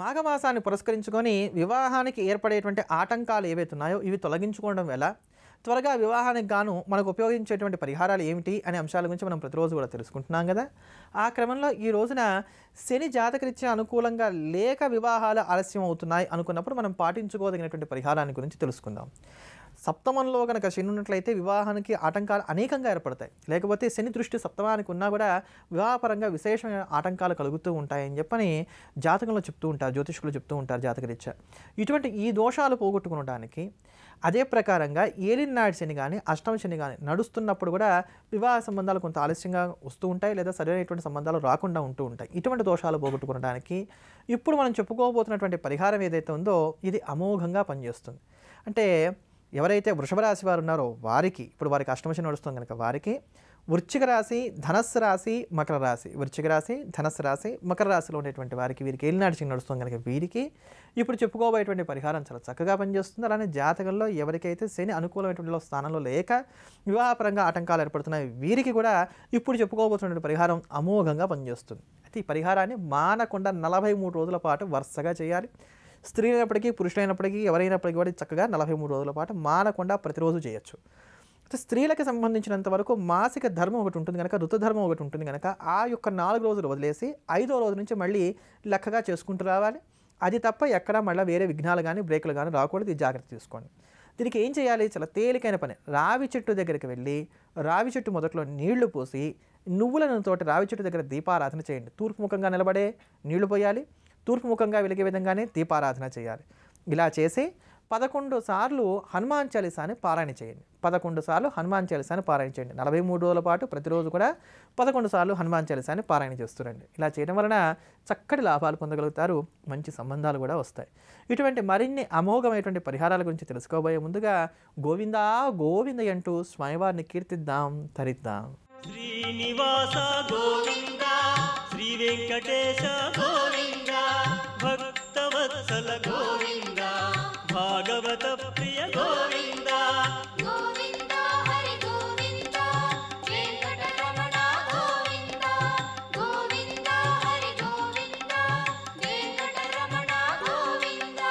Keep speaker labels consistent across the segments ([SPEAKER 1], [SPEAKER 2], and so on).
[SPEAKER 1] మాఘమాసాన్ని పురస్కరించుకొని వివాహానికి ఏర్పడేటువంటి ఆటంకాలు ఏవైతే ఉన్నాయో ఇవి తొలగించుకోవడం ఎలా, త్వరగా వివాహానికి గాను మనకు ఉపయోగించేటువంటి పరిహారాలు ఏమిటి అనే అంశాల గురించి మనం ప్రతిరోజు కూడా తెలుసుకుంటున్నాం కదా. ఆ క్రమంలో ఈ రోజున శని జాతకరీత్యా అనుకూలంగా లేక వివాహాలు ఆలస్యం అవుతున్నాయి అనుకున్నప్పుడు మనం పాటించుకోదగినటువంటి పరిహారాన్ని గురించి తెలుసుకుందాం. సప్తమంలో కనుక శని ఉన్నట్లయితే వివాహానికి ఆటంకాలు అనేకంగా ఏర్పడతాయి. లేకపోతే శని దృష్టి సప్తమానికి ఉన్నా కూడా వివాహపరంగా విశేషమైన ఆటంకాలు కలుగుతూ ఉంటాయని చెప్పని జాతకంలో చెప్తూ ఉంటారు, జ్యోతిష్కులు చెప్తూ ఉంటారు జాతకరీత్యా. ఇటువంటి ఈ దోషాలు పోగొట్టుకోవడానికి అదే ప్రకారంగా ఏలినాటి శని కానీ అష్టమ శని కానీ నడుస్తున్నప్పుడు కూడా వివాహ సంబంధాలు కొంత ఆలస్యంగా వస్తూ ఉంటాయి, లేదా సరైనటువంటి సంబంధాలు రాకుండా ఉంటూ ఉంటాయి. ఇటువంటి దోషాలు పోగొట్టుకోవడానికి ఇప్పుడు మనం చెప్పుకోబోతున్నటువంటి పరిహారం ఏదైతే ఉందో ఇది అమోఘంగా పనిచేస్తుంది. అంటే ఎవరైతే వృషభ రాశి వారు ఉన్నారో వారికి, ఇప్పుడు వారికి అష్టమశని నడుస్తుంది కనుక వారికి వృశ్చిక రాశి, ధనస్సు రాశి, మకర రాశి, వృశ్చిక రాశి, ధనస్సు రాశి, మకర రాశిలో ఉండేటువంటి వారికి వీరికి ఏలినాటి శని నడుస్తుంది కనుక వీరికి ఇప్పుడు చెప్పుకోబోయేటువంటి పరిహారం చాలా చక్కగా పనిచేస్తుంది. అలానే జాతకంలో ఎవరికైతే శని అనుకూలమైనటువంటి స్థానంలో లేక వివాహపరంగా ఆటంకాలు ఏర్పడుతున్నాయి వీరికి కూడా ఇప్పుడు చెప్పుకోబోతున్నటువంటి పరిహారం అమోఘంగా పనిచేస్తుంది. అయితే ఈ పరిహారాన్ని మానకుండా 43 రోజుల పాటు వరుసగా చేయాలి. స్త్రీలైనప్పటికీ పురుషులైనప్పటికీ ఎవరైనప్పటికీ కూడా చక్కగా 43 రోజుల పాటు మానకుండా ప్రతిరోజు చేయొచ్చు. అయితే స్త్రీలకు సంబంధించినంత వరకు మాసిక ధర్మం ఒకటి ఉంటుంది కనుక, ఋతుధర్మం ఒకటి ఉంటుంది కనుక ఆ యొక్క 4 రోజులు వదిలేసి 5వ రోజు నుంచి మళ్ళీ లెక్కగా చేసుకుంటూ రావాలి. అది తప్ప ఎక్కడా మళ్ళీ వేరే విఘ్నాలు కానీ బ్రేకులు కానీ రాకూడదు. ఇది జాగ్రత్త తీసుకోండి. దీనికి ఏం చేయాలి? చాలా తేలికైన పని. రావి చెట్టు దగ్గరికి వెళ్ళి రావి చెట్టు మొదట్లో నీళ్లు పోసి నువ్వుల నూనెతోటి రావి చెట్టు దగ్గర దీపారాధన చేయండి. తూర్పు ముఖంగా నిలబడే నీళ్లు పోయాలి, తూర్పు ముఖంగా వెలిగే విధంగానే దీపారాధన చేయాలి. ఇలా చేసి 11 సార్లు హనుమాన్ చాలీసాని పారాయణ చేయండి. 11 సార్లు హనుమాన్ చాలీసాని పారాయణ చేయండి. 43 రోజుల పాటు ప్రతిరోజు కూడా 11 సార్లు హనుమాన్ చాలీసాని పారాయణ చేస్తురండి. ఇలా చేయడం వలన చక్కటి లాభాలు పొందగలుగుతారు, మంచి సంబంధాలు కూడా వస్తాయి. ఇటువంటి మరిన్ని అమోఘమైనటువంటి పరిహారాల గురించి తెలుసుకోబోయే ముందుగా గోవిందా గోవింద అంటూ స్వామివారిని కీర్తిద్దాం, తరిద్దాం.
[SPEAKER 2] శ్రీనివాస గోవింద, శ్రీ వెంకటేశ గోవింద, భక్తవత్సల గోవింద, భాగవత ప్రియ గోవింద,
[SPEAKER 3] గోవింద హరి గోవింద, వెంకటరమణ గోవింద, గోవింద హరి గోవింద, వెంకటరమణ గోవింద,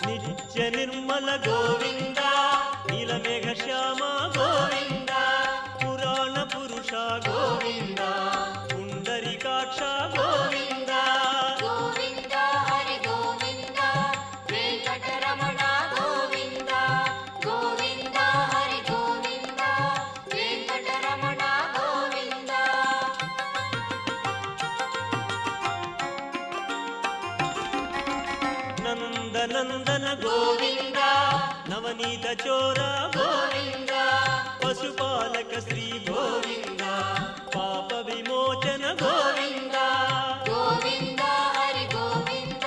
[SPEAKER 2] నిత్య నిర్మల గోవింద, నీలమేఘ శ్యామ గోవింద, పురాణ పురుష గోవింద, పుండరీకాక్ష గోవింద,
[SPEAKER 3] గోవింద హరి గోవింద, వెంకటరమణ గోవింద, గోవింద హరి గోవింద, వెంకటరమణ గోవింద.
[SPEAKER 2] నందనందన గోవింద, నవనీత చోర గోవింద, పశుపాలక శ్రీ గోవింద, పాప విమోచన గోవింద,
[SPEAKER 3] గోవింద హరి గోవింద,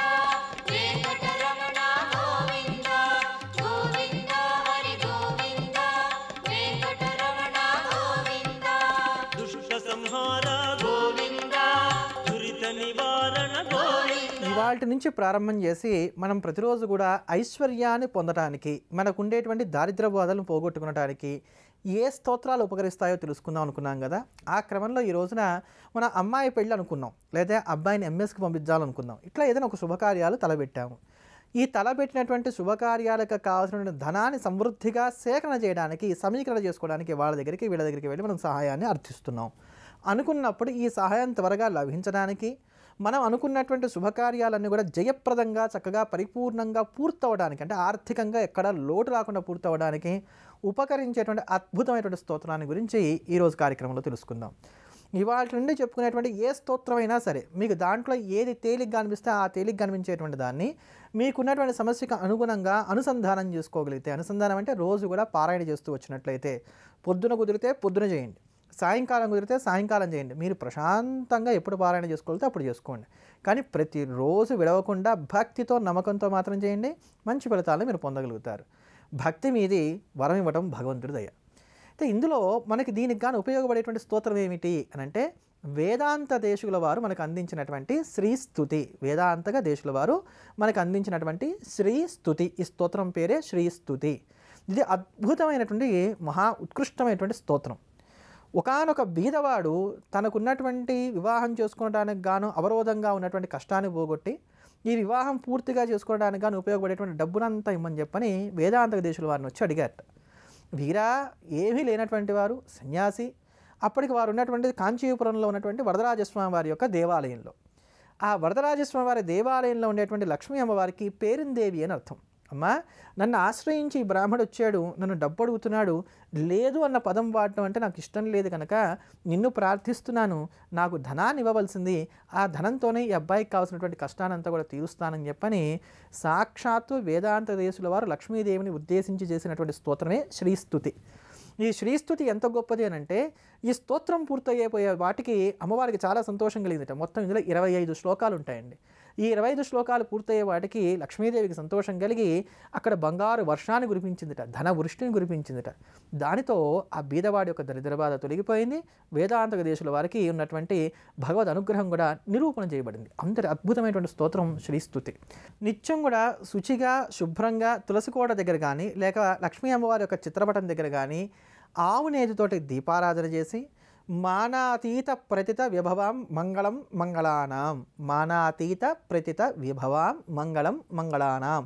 [SPEAKER 3] వెంకటరమణ గోవింద, గోవింద హరి గోవింద, వెంకటరమణ గోవింద.
[SPEAKER 2] దుష్ట సంహార గోవింద, దురిత నివారణ గోవింద.
[SPEAKER 1] ఇవాళ నుంచి ప్రారంభం చేసి మనం ప్రతిరోజు కూడా ఐశ్వర్యాన్ని పొందడానికి, మనకు ఉండేటువంటి దారిద్ర్య బాధలను పోగొట్టుకోవడానికి ఏ స్తోత్రాలు ఉపకరిస్తాయో తెలుసుకుందాం అనుకున్నాం కదా. ఆ క్రమంలో ఈ రోజున మన అమ్మాయి పెళ్ళి అనుకున్నాం, లేదా అబ్బాయిని ఎంఎస్కి పంపించాలనుకున్నాం. ఇట్లా ఏదైనా ఒక శుభకార్యాలు తలపెట్టాము. ఈ తలపెట్టినటువంటి శుభకార్యాలకు కావాల్సిన ధనాన్ని సమృద్ధిగా సేకరణ చేయడానికి, సమీకరణ చేసుకోవడానికి వాళ్ళ దగ్గరికి వీళ్ళ దగ్గరికి వెళ్ళి మనం సహాయాన్ని అర్థిస్తున్నాం. అనుకున్నప్పుడు ఈ సహాయం త్వరగా లభించడానికి, మనం అనుకున్నటువంటి శుభకార్యాలన్నీ కూడా జయప్రదంగా చక్కగా పరిపూర్ణంగా పూర్తవడానికి, అంటే ఆర్థికంగా ఎక్కడ లోటు రాకుండా పూర్తవడానికి ఉపకరించేటువంటి అద్భుతమైనటువంటి స్తోత్రాన్ని గురించి ఈరోజు కార్యక్రమంలో తెలుసుకుందాం. ఇవాళ నుండి చెప్పుకునేటువంటి ఏ స్తోత్రమైనా సరే మీకు దాంట్లో ఏది తేలిగ్గా అనిపిస్తే ఆ తేలిగ్గా అనిపించేటువంటి దాన్ని మీకున్నటువంటి సమస్యకు అనుగుణంగా అనుసంధానం చేసుకోగలిగితే, అనుసంధానం అంటే రోజు కూడా పారాయణ చేస్తూ వచ్చినట్లయితే, పొద్దున కుదిరితే పొద్దున చేయండి, సాయంకాలం కుదిరితే సాయంకాలం చేయండి. మీరు ప్రశాంతంగా ఎప్పుడు పారాయణ చేసుకోగలిగితే అప్పుడు చేసుకోండి. కానీ ప్రతిరోజు విడవకుండా భక్తితో నమ్మకంతో మాత్రం చేయండి, మంచి ఫలితాలను మీరు పొందగలుగుతారు. భక్తి మీది వరం ఇవ్వడం భగవంతుడి దయ. అయితే ఇందులో మనకి దీనికి కానీ ఉపయోగపడేటువంటి స్తోత్రం ఏమిటి అని అంటే, వేదాంత దేశుల వారు మనకు అందించినటువంటి శ్రీస్తుతి. వేదాంతగా దేశుల వారు మనకు అందించినటువంటి శ్రీస్తుతి, ఈ స్తోత్రం పేరే శ్రీస్తుతి. ఇది అద్భుతమైనటువంటి మహా ఉత్కృష్టమైనటువంటి స్తోత్రం. ఒకానొక బీదవాడు తనకున్నటువంటి వివాహం చేసుకోవడానికి గాను అవరోధంగా ఉన్నటువంటి కష్టాన్ని పోగొట్టి ఈ వివాహం పూర్తిగా చేసుకోవడానికి కానీ ఉపయోగపడేటువంటి డబ్బునంతా ఇమ్మని చెప్పని వేదాంత దేశుల వారిని వచ్చి అడిగారట. వీరా ఏమీ లేనటువంటి వారు సన్యాసి. అప్పటికి వారు ఉన్నటువంటి కాంచీపురంలో ఉన్నటువంటి వరదరాజస్వామి వారి యొక్క దేవాలయంలో, ఆ వరదరాజస్వామి వారి దేవాలయంలో ఉండేటువంటి లక్ష్మీ అమ్మవారికి పేరిందేవి అని అర్థం. అమ్మ, నన్ను ఆశ్రయించి ఈ బ్రాహ్మడు వచ్చాడు, నన్ను డబ్బు అడుగుతున్నాడు, లేదు అన్న పదం వాడటం అంటే నాకు ఇష్టం లేదు కనుక నిన్ను ప్రార్థిస్తున్నాను, నాకు ధనాన్ని ఇవ్వవలసింది, ఆ ధనంతోనే ఈ అబ్బాయికి కావాల్సినటువంటి కష్టానంతా కూడా తీరుస్తానని చెప్పని సాక్షాత్తు వేదాంత దేశుల వారు లక్ష్మీదేవిని ఉద్దేశించి చేసినటువంటి స్తోత్రమే శ్రీస్తుతి. ఈ శ్రీస్తుతి ఎంత గొప్పది అని అంటే, ఈ స్తోత్రం పూర్తయిపోయే వాటికి అమ్మవారికి చాలా సంతోషం కలిగిందట. మొత్తం ఇందులో 25 శ్లోకాలు ఉంటాయండి. ఈ 25 శ్లోకాలు పూర్తయ్యే వాటికి లక్ష్మీదేవికి సంతోషం కలిగి అక్కడ బంగారు వర్షాన్ని కురిపించిందిట, ధన వృష్టిని కురిపించిందిట. దానితో ఆ బీదవాడి యొక్క దరిద్ర బాధ తొలగిపోయింది. వేదాంత దేశుల వారికి ఉన్నటువంటి భగవద్ అనుగ్రహం కూడా నిరూపణ చేయబడింది. అంతటి అద్భుతమైనటువంటి స్తోత్రం శ్రీస్తుతి. నిత్యం కూడా శుచిగా శుభ్రంగా తులసి కోట దగ్గర కానీ లేక లక్ష్మీ అమ్మవారి యొక్క చిత్రపటం దగ్గర కానీ ఆవు నేతితోటి దీపారాధన చేసి మానాతీత ప్రతిత విభవాం మంగళం మంగళానాం, మానాతీత ప్రతిత విభవాం మంగళం మంగళానాం.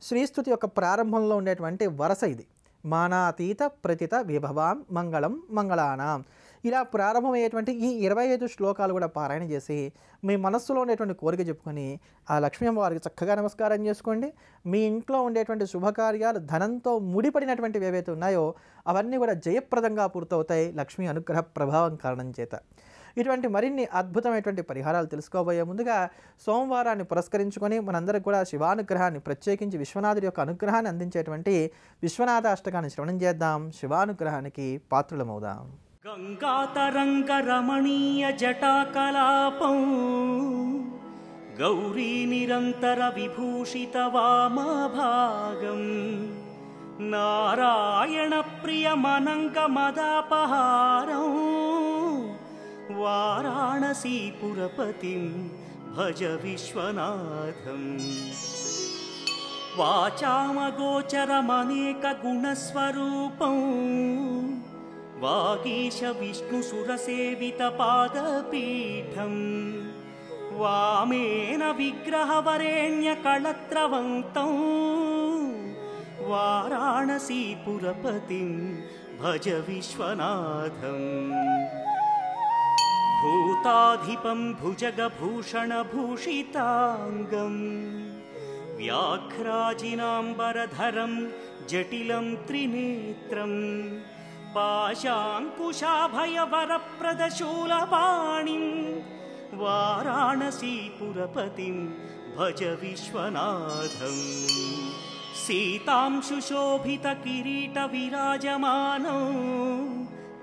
[SPEAKER 1] శ్రీస్తుతి యొక్క ప్రారంభంలో ఉండేటువంటి వరస ఇది. మానాతీత ప్రతిత విభవాం మంగళం మంగళానాం. ఇలా ప్రారంభమయ్యేటువంటి ఈ 25 శ్లోకాలు కూడా పారాయణ చేసి మీ మనస్సులో ఉండేటువంటి కోరిక చెప్పుకొని ఆ లక్ష్మీ అమ్మవారికి చక్కగా నమస్కారం చేసుకోండి. మీ ఇంట్లో ఉండేటువంటి శుభకార్యాలు ధనంతో ముడిపడినటువంటివి ఏవైతే ఉన్నాయో అవన్నీ కూడా జయప్రదంగా పూర్తవుతాయి లక్ష్మీ అనుగ్రహ ప్రభావం కారణం చేత. ఇటువంటి మరిన్ని అద్భుతమైనటువంటి పరిహారాలు తెలుసుకోబోయే ముందుగా సోమవారాన్ని పురస్కరించుకొని మనందరికి కూడా శివానుగ్రహాన్ని, ప్రత్యేకించి విశ్వనాథుడి యొక్క అనుగ్రహాన్ని అందించేటువంటి విశ్వనాథ అష్టకాన్ని శ్రవణం చేద్దాం. శివానుగ్రహానికి పాత్రులమవుదాం.
[SPEAKER 2] గంగాతరంగ రమణీయ జటాకలాపం గౌరీ నిరంతర విభూషిత వామభాగం నారాయణ ప్రియమనంగ మదాపహారం వారాణసీపురపతిం భజ విశ్వనాథం. వాచామగోచరమనేక గుణస్వరూపం వాగీశ విష్ణుసురసేవిత పాదపీఠం వామేన విగ్రహవరేణ్య కళత్రవంతం వారాణసీపురపతిం భజ విశ్వనాథం. భూతాధిపం భుజగభూషణభూషితాంగం వ్యాఘ్రాజినాంబరధరం జటిలం త్రినేత్రం పాశాంకుశాభయవరప్రదశూలపాణిం వారాణసీపురపతిం భజ విశ్వనాథం. సీతాంశుశోభిత కిరీట విరాజమానం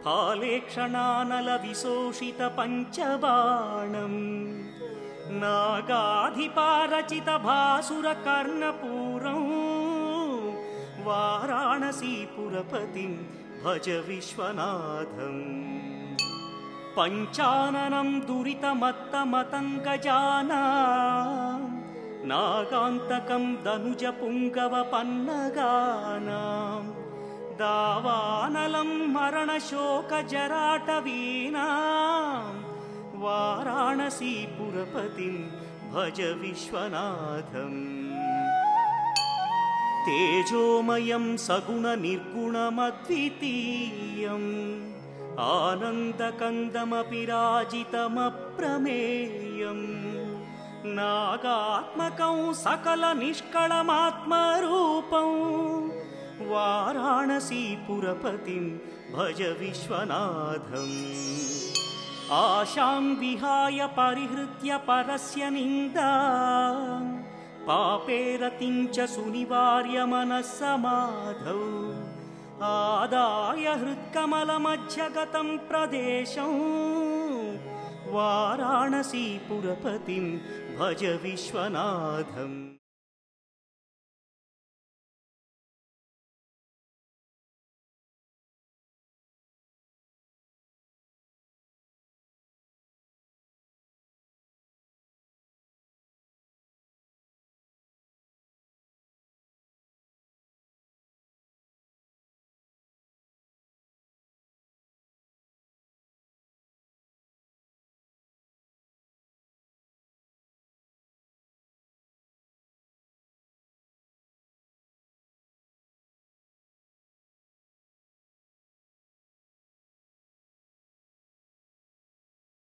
[SPEAKER 2] ఫాలేక్షణానల విశోషిత పంచబాణం నాగాధిపారచిత భాసుర కర్ణపూరం వారాణసీపురపతిం భజ విశ్వనాథం. పంచాననం దురితమత్తమతంగజానాం నాగాంతకం ధనుజ పుంగవ పన్నగానాం దావానలం మరణశోకజరాటవీనాం వారాణసీపురపతిం భజ విశ్వనాథం. తేజోమయం సగుణ నిర్గుణమద్వితీయం ఆనందకందమపిరాజితమప్రమేయం నాగాత్మకం సకల నిష్కళమాత్మరూపం వారాణసీపురపతిం భజ విశ్వనాథం. ఆశాం విహాయ పరిహృత్య పరస్య నిందాం పాపేరతిం చ సునివార్య మనస్సమాధౌ ఆదాయ హృత్కమలమధ్యగతం ప్రదేశం వారాణసీపురపతిం భజ విశ్వనాథం.